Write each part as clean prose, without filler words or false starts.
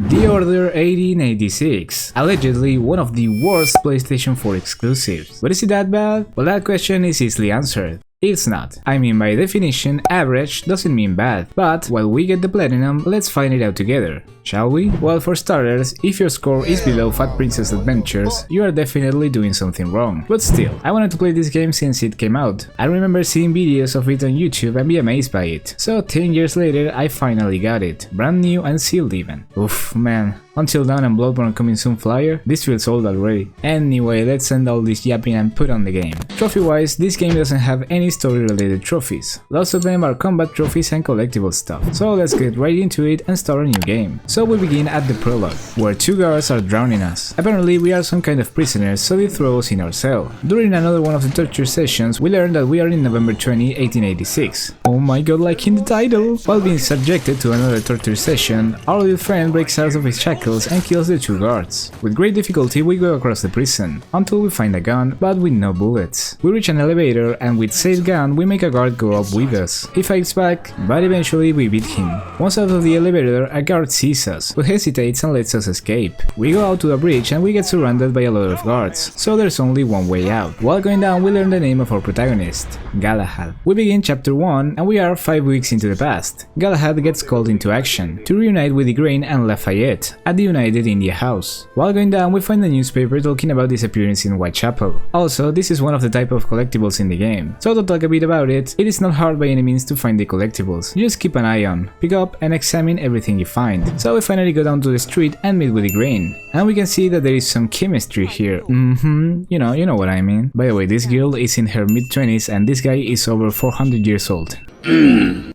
The Order 1886, allegedly one of the worst PlayStation 4 exclusives. But is it that bad? Well, that question is easily answered. It's not. I mean, by definition, average doesn't mean bad. But while we get the platinum, let's find it out together, shall we? Well, for starters, if your score is below Fat Princess Adventures, you are definitely doing something wrong. But still, I wanted to play this game since it came out. I remember seeing videos of it on YouTube and be amazed by it. So 10 years later, I finally got it. Brand new and sealed even. Oof, man. Until Dawn and Bloodborne coming soon flyer? This feels old already. Anyway, let's end all this yapping and put on the game. Trophy-wise, this game doesn't have any story-related trophies. Lots of them are combat trophies and collectible stuff. So let's get right into it and start a new game. So we begin at the prologue, where two guards are drowning us. Apparently we are some kind of prisoners, so they throw us in our cell. During another one of the torture sessions, we learn that we are in November 20, 1886. Oh my god, like in the title! While being subjected to another torture session, our little friend breaks out of his shackles and kills the two guards. With great difficulty we go across the prison, until we find a gun, but with no bullets. We reach an elevator and with said gun we make a guard go up with us. He fights back, but eventually we beat him. Once out of the elevator, a guard sees us, but hesitates and lets us escape. We go out to the bridge and we get surrounded by a lot of guards, so there's only one way out. While going down we learn the name of our protagonist, Galahad. We begin chapter 1 and we are 5 weeks into the past. Galahad gets called into action to reunite with Igraine and Lafayette at the United India House. While going down we find a newspaper talking about his appearance in Whitechapel. Also, this is one of the type of collectibles in the game, so to talk a bit about it, it is not hard by any means to find the collectibles. You just keep an eye on, pick up and examine everything you find. So we finally go down to the street and meet with Igraine, and we can see that there is some chemistry here. You know what I mean. By the way, this girl is in her mid-20s and this guy is over 400 years old.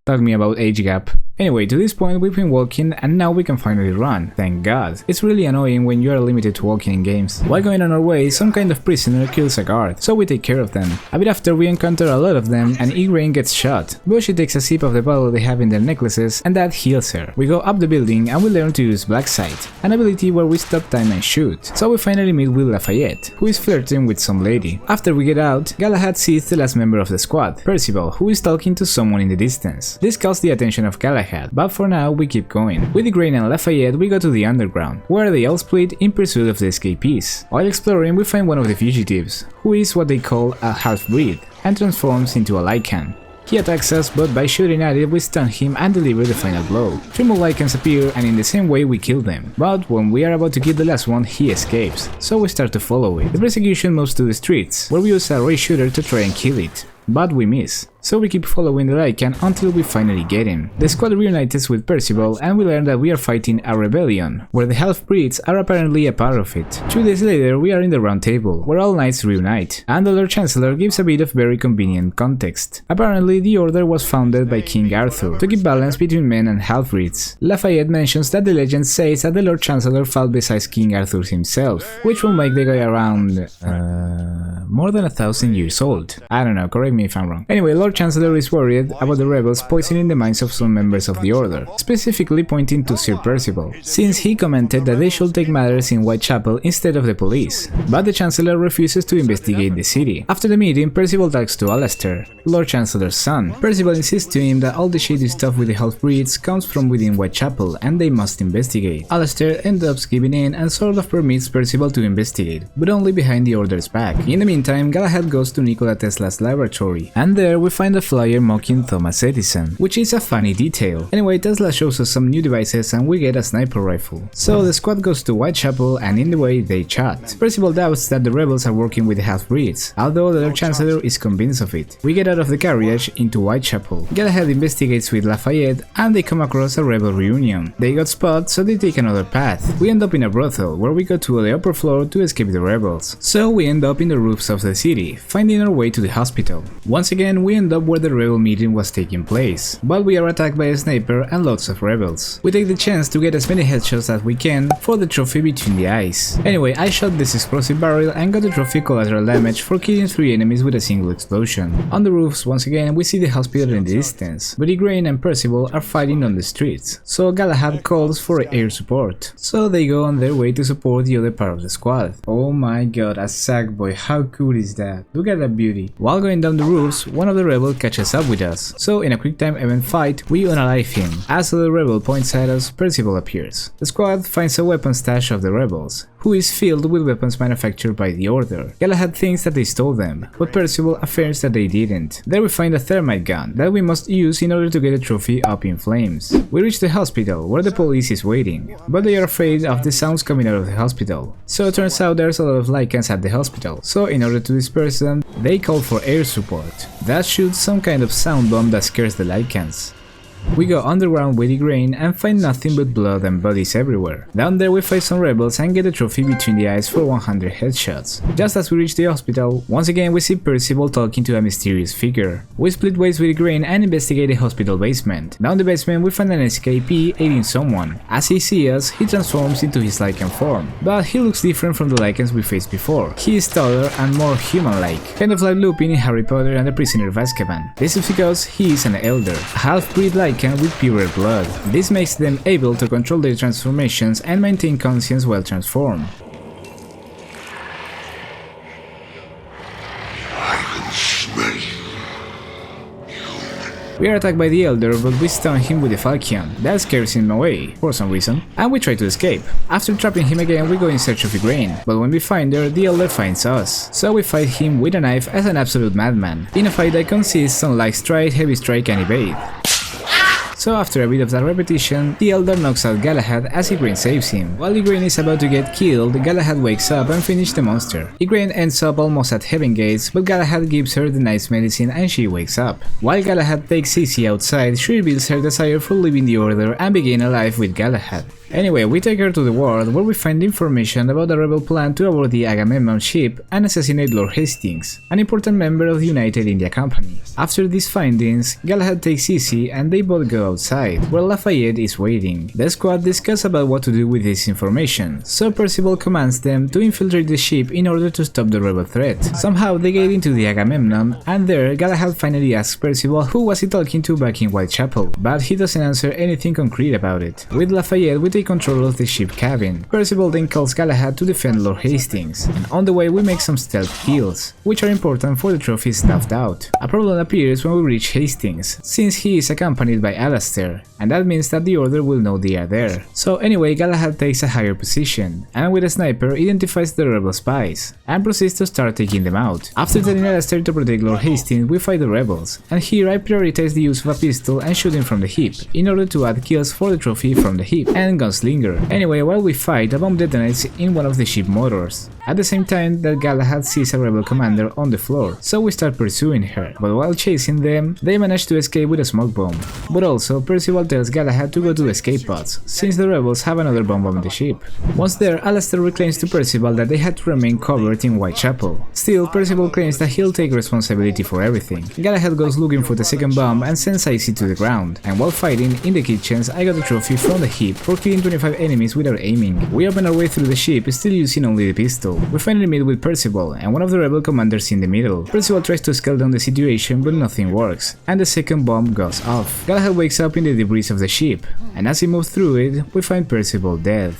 Talk me about age gap. Anyway, to this point we've been walking and now we can finally run, thank god. It's really annoying when you are limited to walking in games. While going on our way, some kind of prisoner kills a guard, so we take care of them. A bit after we encounter a lot of them and Igraine gets shot, but she takes a sip of the bottle they have in their necklaces and that heals her. We go up the building and we learn to use Black Sight, an ability where we stop time and shoot. So we finally meet with Lafayette, who is flirting with some lady. After we get out, Galahad sees the last member of the squad, Percival, who is talking to someone in the distance. This calls the attention of Galahad, but for now we keep going. With Igraine and Lafayette we go to the underground, where they all split in pursuit of the escapees. While exploring we find one of the fugitives, who is what they call a half-breed, and transforms into a Lycan. He attacks us, but by shooting at it we stun him and deliver the final blow. 3 more Lycans appear and in the same way we kill them. But when we are about to kill the last one, he escapes, so we start to follow it. The persecution moves to the streets, where we use a ray shooter to try and kill it. But we miss, so we keep following the Lycan until we finally get him. The squad reunites with Percival and we learn that we are fighting a rebellion, where the half-breeds are apparently a part of it. 2 days later we are in the Round Table, where all knights reunite, and the Lord Chancellor gives a bit of very convenient context. Apparently the order was founded by King Arthur, to keep balance between men and half-breeds. Lafayette mentions that the legend says that the Lord Chancellor fought beside King Arthur himself, which will make the guy around... more than 1,000 years old. I don't know, correct me if I'm wrong. Anyway, Lord Chancellor is worried about the rebels poisoning the minds of some members of the order, specifically pointing to Sir Percival, since he commented that they should take matters in Whitechapel instead of the police. But the Chancellor refuses to investigate the city. After the meeting, Percival talks to Alastair, Lord Chancellor's son. Percival insists to him that all the shady stuff with the half-breeds comes from within Whitechapel and they must investigate. Alastair ends up giving in and sort of permits Percival to investigate, but only behind the order's back. In the meantime, Galahad goes to Nikola Tesla's laboratory, and there we find a flyer mocking Thomas Edison, which is a funny detail. Anyway, Tesla shows us some new devices and we get a sniper rifle. So the squad goes to Whitechapel and in the way they chat. Percival doubts that the rebels are working with the half-breeds, although the Lord Chancellor is convinced of it. We get out of the carriage into Whitechapel. Galahad investigates with Lafayette and they come across a rebel reunion. They got spotted, so they take another path. We end up in a brothel, where we go to the upper floor to escape the rebels. So we end up in the roofs of the city, finding our way to the hospital. Once again we end up where the rebel meeting was taking place, but we are attacked by a sniper and lots of rebels. We take the chance to get as many headshots as we can for the trophy between the eyes. Anyway, I shot this explosive barrel and got the trophy collateral damage for killing 3 enemies with a single explosion. On the roofs once again we see the hospital in the distance, but Igraine and Percival are fighting on the streets, so Galahad calls for air support. So they go on their way to support the other part of the squad. Oh my god, a Sackboy, how cool is that? Look at that beauty. While going down the roofs, one of the rebel catches up with us, so in a quick time event fight, we unalive him. As the rebel points at us, Percival appears. The squad finds a weapon stash of the rebels, who is filled with weapons manufactured by the Order. Galahad thinks that they stole them, but Percival affirms that they didn't. There we find a thermite gun that we must use in order to get the trophy up in flames. We reach the hospital, where the police is waiting, but they are afraid of the sounds coming out of the hospital. So it turns out there's a lot of Lycans at the hospital, so in order to disperse them, they call for air support. That shoots some kind of sound bomb that scares the Lycans. We go underground with Igraine and find nothing but blood and bodies everywhere. Down there we fight some rebels and get a trophy between the eyes for 100 headshots. Just as we reach the hospital, once again we see Percival talking to a mysterious figure. We split ways with Igraine and investigate the hospital basement. Down the basement we find an escapee aiding someone. As he sees us, he transforms into his Lycan form, but he looks different from the Lycans we faced before. He is taller and more human-like, kind of like Lupin in Harry Potter and the Prisoner of Azkaban. This is because he is an elder, a half-breed Lycan with purer blood. This makes them able to control their transformations and maintain conscience while transformed. We are attacked by the Elder, but we stun him with the Falchion. That scares him away, for some reason, and we try to escape. After trapping him again, we go in search of Igraine, but when we find her, the Elder finds us. So we fight him with a knife as an absolute madman, in a fight that consists on light strike, heavy strike and evade. So after a bit of that repetition, the Elder knocks out Galahad as Igraine saves him. While Igraine is about to get killed, Galahad wakes up and finishes the monster. Igraine ends up almost at Heaven Gates, but Galahad gives her the nice medicine and she wakes up. While Galahad takes Sissi outside, she reveals her desire for leaving the Order and begin a life with Galahad. Anyway, we take her to the world where we find information about the rebel plan to aboard the Agamemnon ship and assassinate Lord Hastings, an important member of the United India Company. After these findings, Galahad takes Sissi and they both go outside, where Lafayette is waiting. The squad discuss about what to do with this information, so Percival commands them to infiltrate the ship in order to stop the rebel threat. Somehow they get into the Agamemnon, and there Galahad finally asks Percival who was he talking to back in Whitechapel, but he doesn't answer anything concrete about it. With Lafayette we take control of the ship cabin. Percival then calls Galahad to defend Lord Hastings, and on the way we make some stealth kills, which are important for the trophy snuffed out. A problem appears when we reach Hastings, since he is accompanied by Alastair, and that means that the Order will know they are there. So anyway, Galahad takes a higher position, and with a sniper identifies the rebel spies, and proceeds to start taking them out. After telling Alastair to protect Lord Hastings, we fight the rebels, and here I prioritize the use of a pistol and shooting from the hip, in order to add kills for the trophy from the hip, and Gunslinger. Anyway, while we fight, a bomb detonates in one of the ship motors, at the same time that Galahad sees a rebel commander on the floor, so we start pursuing her, but while chasing them, they manage to escape with a smoke bomb. But also, Percival tells Galahad to go to the escape pods, since the rebels have another bomb on the ship. Once there, Alastair reclaims to Percival that they had to remain covered in Whitechapel. Still, Percival claims that he'll take responsibility for everything. Galahad goes looking for the second bomb and sends Icy to the ground, and while fighting in the kitchens, I got a trophy from the hip for killing 25 enemies without aiming. We open our way through the ship, still using only the pistol. We finally meet with Percival and one of the rebel commanders in the middle. Percival tries to scale down the situation, but nothing works, and the second bomb goes off. Galahad wakes up in the debris of the ship, and as he moves through it, we find Percival dead.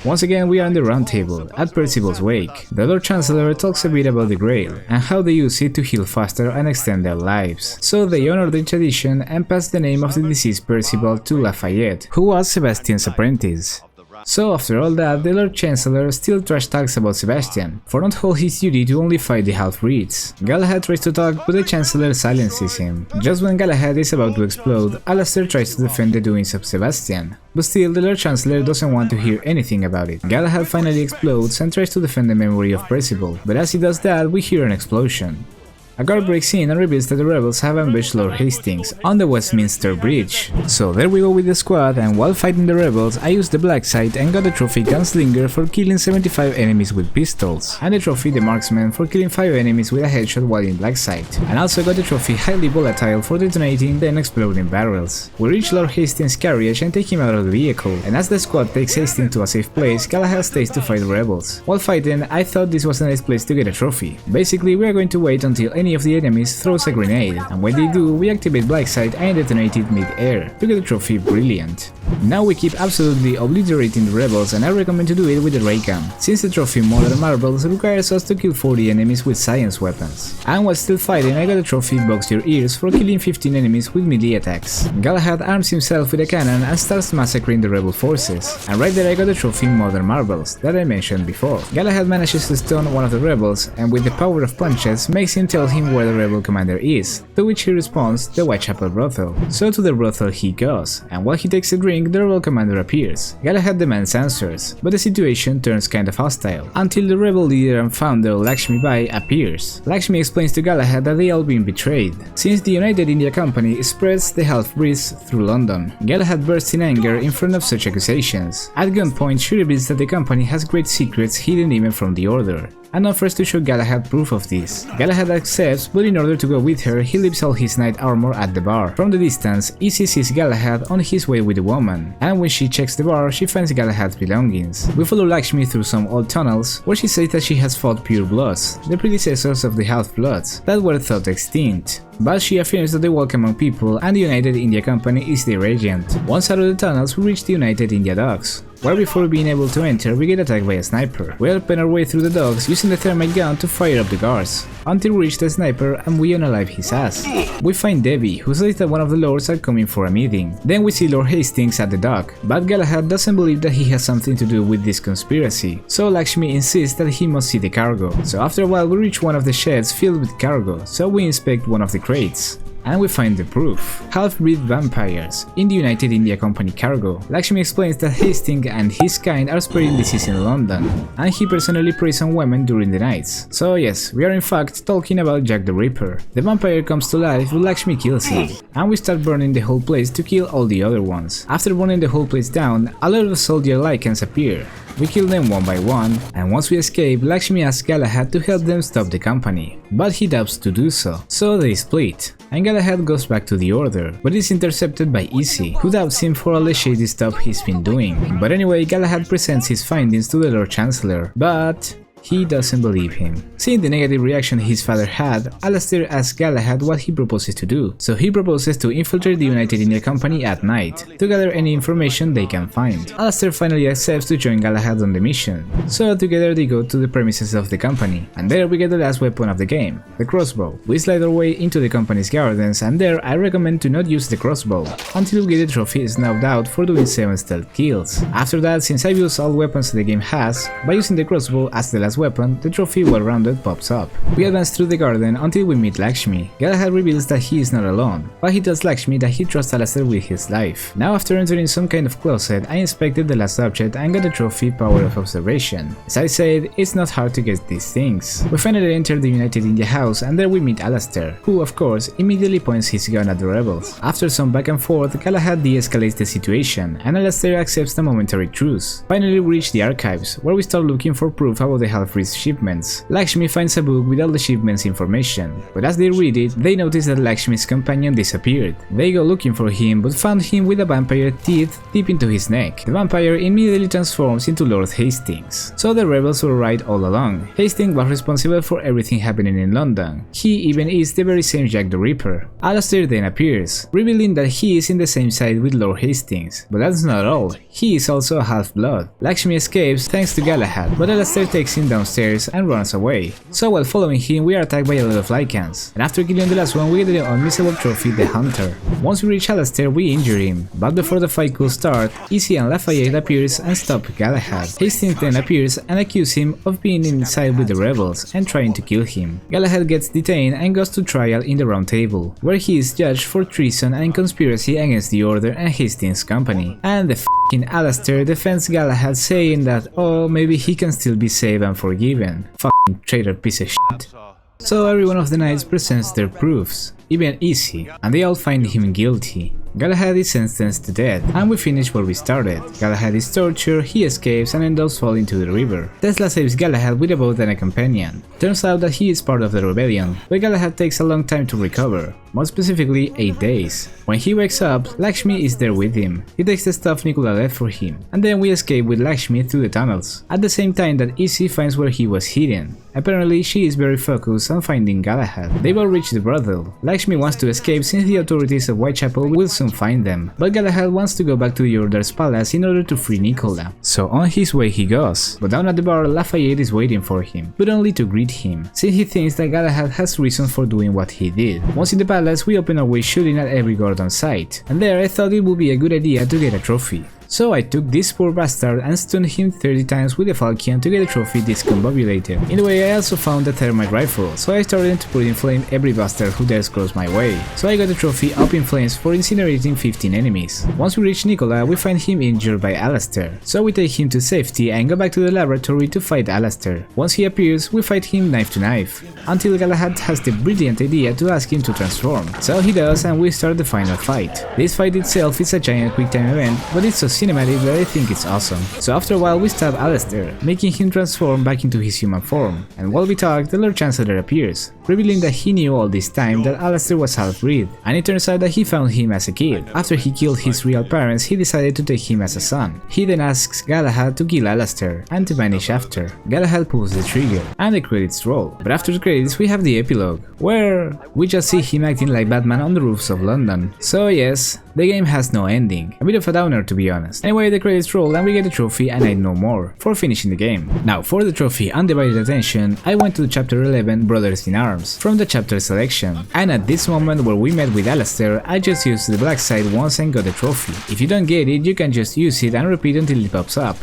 Once again we are in the round table, at Percival's wake. The Lord Chancellor talks a bit about the Grail, and how they use it to heal faster and extend their lives. So they honor the tradition and pass the name of the deceased Percival to Lafayette, who was Sebastian's apprentice. So after all that, the Lord Chancellor still trash talks about Sebastian, for not hold his duty to only fight the half-breeds. Galahad tries to talk, but the Chancellor silences him. Just when Galahad is about to explode, Alastair tries to defend the doings of Sebastian, but still the Lord Chancellor doesn't want to hear anything about it. Galahad finally explodes and tries to defend the memory of Percival, but as he does that, we hear an explosion. A guard breaks in and reveals that the rebels have ambushed Lord Hastings on the Westminster Bridge. So there we go with the squad, and while fighting the rebels I used the Black Sight and got the trophy Gunslinger for killing 75 enemies with pistols, and the trophy the Marksman for killing 5 enemies with a headshot while in Black Sight, and also got the trophy Highly Volatile for detonating then exploding barrels. We reach Lord Hastings' carriage and take him out of the vehicle, and as the squad takes Hastings to a safe place, Galahad stays to fight the rebels. While fighting, I thought this was a nice place to get a trophy. Basically, we are going to wait until any of the enemies throws a grenade, and when they do, we activate Black Sight and detonate it mid-air to get the trophy Brilliant. Now we keep absolutely obliterating the rebels, and I recommend to do it with the ray gun, since the trophy Modern Marvels requires us to kill 40 enemies with science weapons. And while still fighting, I got a trophy Box Your Ears for killing 15 enemies with melee attacks. Galahad arms himself with a cannon and starts massacring the rebel forces, and right there I got the trophy Modern Marvels that I mentioned before. Galahad manages to stun one of the rebels, and with the power of punches makes him tell him where the rebel commander is, to which he responds, the Whitechapel brothel. So to the brothel he goes, and while he takes a drink the rebel commander appears. Galahad demands answers, but the situation turns kind of hostile, until the rebel leader and founder Lakshmi Bai appears. Lakshmi explains to Galahad that they all been betrayed, since the United India Company spreads the half-breeds through London. Galahad bursts in anger in front of such accusations. At gunpoint she reveals that the company has great secrets hidden even from the Order, and offers to show Galahad proof of this. Galahad accepts, but in order to go with her, he leaves all his knight armor at the bar. From the distance, Izzy sees Galahad on his way with a woman, and when she checks the bar, she finds Galahad's belongings. We follow Lakshmi through some old tunnels, where she says that she has fought Pure Bloods, the predecessors of the Half-Bloods, that were thought extinct. But she affirms that they walk among people and the United India Company is their agent. Once out of the tunnels, we reach the United India Docks, where before being able to enter, we get attacked by a sniper. We open our way through the docks using the thermite gun to fire up the guards, until we reach the sniper and we unalive his ass. We find Debbie, who says that one of the lords are coming for a meeting. Then we see Lord Hastings at the dock, but Galahad doesn't believe that he has something to do with this conspiracy, so Lakshmi insists that he must see the cargo. So after a while we reach one of the sheds filled with cargo, so we inspect one of the crates, and we find the proof: half-breed vampires in the United India Company cargo. Lakshmi explains that Hastings and his kind are spreading disease in London, and he personally preys on women during the nights. So yes, we are in fact talking about Jack the Ripper. The vampire comes to life, but Lakshmi kills him, and we start burning the whole place to kill all the other ones. After burning the whole place down, a lot of soldier Lycans appear. We kill them one by one, and once we escape, Lakshmi asks Galahad to help them stop the company, but he doubts to do so they split, and Galahad goes back to the Order, but is intercepted by Izzy, who doubts him for all the shady stuff he's been doing. But anyway, Galahad presents his findings to the Lord Chancellor, but he doesn't believe him. Seeing the negative reaction his father had, Alastair asks Galahad what he proposes to do, so he proposes to infiltrate the United India Company at night, to gather any information they can find. Alastair finally accepts to join Galahad on the mission, so together they go to the premises of the company, and there we get the last weapon of the game, the crossbow. We slide our way into the company's gardens, and there I recommend to not use the crossbow, until we get the trophy snubbed out for doing 7 stealth kills. After that, since I've used all weapons the game has, by using the crossbow as the last weapon, the trophy well-rounded pops up. We advance through the garden until we meet Lakshmi. Galahad reveals that he is not alone, but he tells Lakshmi that he trusts Alastair with his life. Now after entering some kind of closet, I inspected the last object and got the trophy Power of Observation. As I said, it's not hard to get these things. We finally enter the United India house, and there we meet Alastair, who of course immediately points his gun at the rebels. After some back and forth, Galahad de-escalates the situation, and Alastair accepts a momentary truce. Finally we reach the archives, where we start looking for proof about the half-breed shipments. Lakshmi finds a book with all the shipments information, but as they read it, they notice that Lakshmi's companion disappeared. They go looking for him, but found him with a vampire teeth deep into his neck. The vampire immediately transforms into Lord Hastings. So the rebels were right all along. Hastings was responsible for everything happening in London. He even is the very same Jack the Ripper. Alastair then appears, revealing that he is in the same side with Lord Hastings. But that's not all. He is also a half-blood. Lakshmi escapes thanks to Galahad, but Alastair takes him downstairs and runs away. So while following him, we are attacked by a lot of Lycans, and after killing the last one, we get the unmissable trophy, the Hunter. Once we reach Alastair, we injure him, but before the fight could start, Izzy and Lafayette appears and stop Galahad. Hastings then appears and accuses him of being inside with the rebels and trying to kill him. Galahad gets detained and goes to trial in the Round Table, where he is judged for treason and conspiracy against the Order and Hastings' company. And the f***ing Alastair defends Galahad, saying that, oh, maybe he can still be saved and forgiven. F***ing traitor piece of shit. So every one of the knights presents their proofs, even Izzy, and they all find him guilty. Galahad is sentenced to death, and we finish where we started. Galahad is tortured, he escapes and ends up falling to the river. Tesla saves Galahad with a boat and a companion. Turns out that he is part of the rebellion, but Galahad takes a long time to recover, more specifically 8 days. When he wakes up, Lakshmi is there with him. He takes the stuff Nicola left for him, and then we escape with Lakshmi through the tunnels, at the same time that Izzy finds where he was hidden. Apparently, she is very focused on finding Galahad. They've all reached the brothel. Lakshmi wants to escape since the authorities of Whitechapel will soon find them, but Galahad wants to go back to the Order's palace in order to free Nicola. So on his way he goes, but down at the bar Lafayette is waiting for him, but only to greet him, since he thinks that Galahad has reasons for doing what he did. Once in the palace, we open our way shooting at every guard on sight, and there I thought it would be a good idea to get a trophy. So I took this poor bastard and stunned him 30 times with a falchion to get a trophy discombobulated. In the way I also found a thermite rifle, so I started to put in flame every bastard who dares cross my way. So I got the trophy up in flames for incinerating 15 enemies. Once we reach Nicola, we find him injured by Alastair, so we take him to safety and go back to the laboratory to fight Alastair. Once he appears, we fight him knife to knife, until Galahad has the brilliant idea to ask him to transform. So he does, and we start the final fight. This fight itself is a giant quick time event, but it's so cinematic that I think it's awesome. So after a while we stab Alastair, making him transform back into his human form, and while we talk, the Lord Chancellor appears, revealing that he knew all this time that Alastair was half-breed, and it turns out that he found him as a kid. After he killed his real parents, he decided to take him as a son. He then asks Galahad to kill Alastair, and to vanish after. Galahad pulls the trigger, and the credits roll. But after the credits we have the epilogue, where we just see him acting like Batman on the roofs of London. So yes, the game has no ending. A bit of a downer, to be honest. Anyway, the credits roll and we get the trophy and I know more for finishing the game. Now, for the trophy Undivided Attention, I went to chapter 11 Brothers in Arms from the chapter selection. And at this moment where we met with Alastair, I just used the black side once and got the trophy. If you don't get it, you can just use it and repeat until it pops up.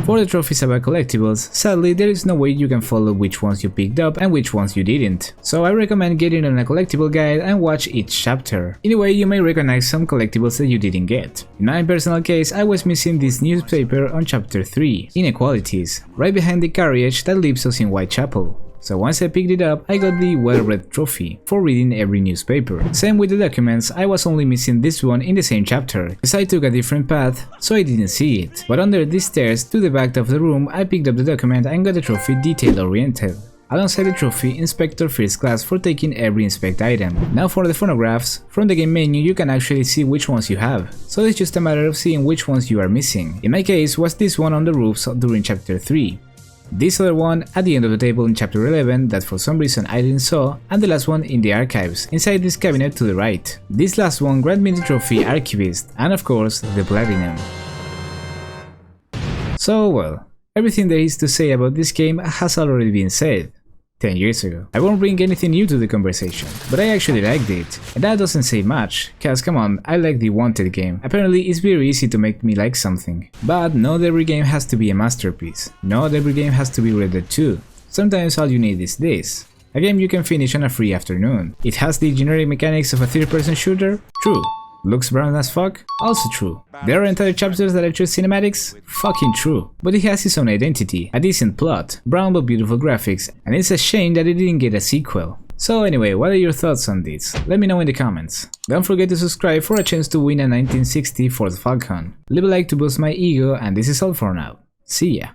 For the trophies about collectibles, sadly there is no way you can follow which ones you picked up and which ones you didn't. So I recommend getting on a collectible guide and watch each chapter. In a way, you may recognize some collectibles that you didn't get. In my personal case, I was missing this newspaper on chapter 3, Inequalities, right behind the carriage that leaves us in Whitechapel. So once I picked it up, I got the well-read trophy for reading every newspaper. Same with the documents, I was only missing this one in the same chapter, because I took a different path, so I didn't see it. But under these stairs to the back of the room, I picked up the document and got the trophy Detail-Oriented. Alongside the trophy, Inspector First Class for taking every inspect item. Now for the phonographs, from the game menu you can actually see which ones you have, so it's just a matter of seeing which ones you are missing. In my case was this one on the roofs during chapter 3. This other one at the end of the table in chapter 11 that for some reason I didn't saw, and the last one in the archives, inside this cabinet to the right. This last one granted me the trophy Archivist, and of course the Platinum. So well, everything there is to say about this game has already been said 10 years ago. I won't bring anything new to the conversation, but I actually liked it, and that doesn't say much, cause come on, I like the Wanted game. Apparently it's very easy to make me like something. But not every game has to be a masterpiece, not every game has to be Red Dead 2. Sometimes all you need is this. A game you can finish on a free afternoon. It has the generic mechanics of a third-person shooter? True. Looks brown as fuck? Also true. There are entire chapters that are just cinematics? Fucking true. But it has its own identity, a decent plot, brown but beautiful graphics, and it's a shame that it didn't get a sequel. So anyway, what are your thoughts on this? Let me know in the comments. Don't forget to subscribe for a chance to win a 1960 Ford Falcon. Leave a like to boost my ego, and this is all for now. See ya.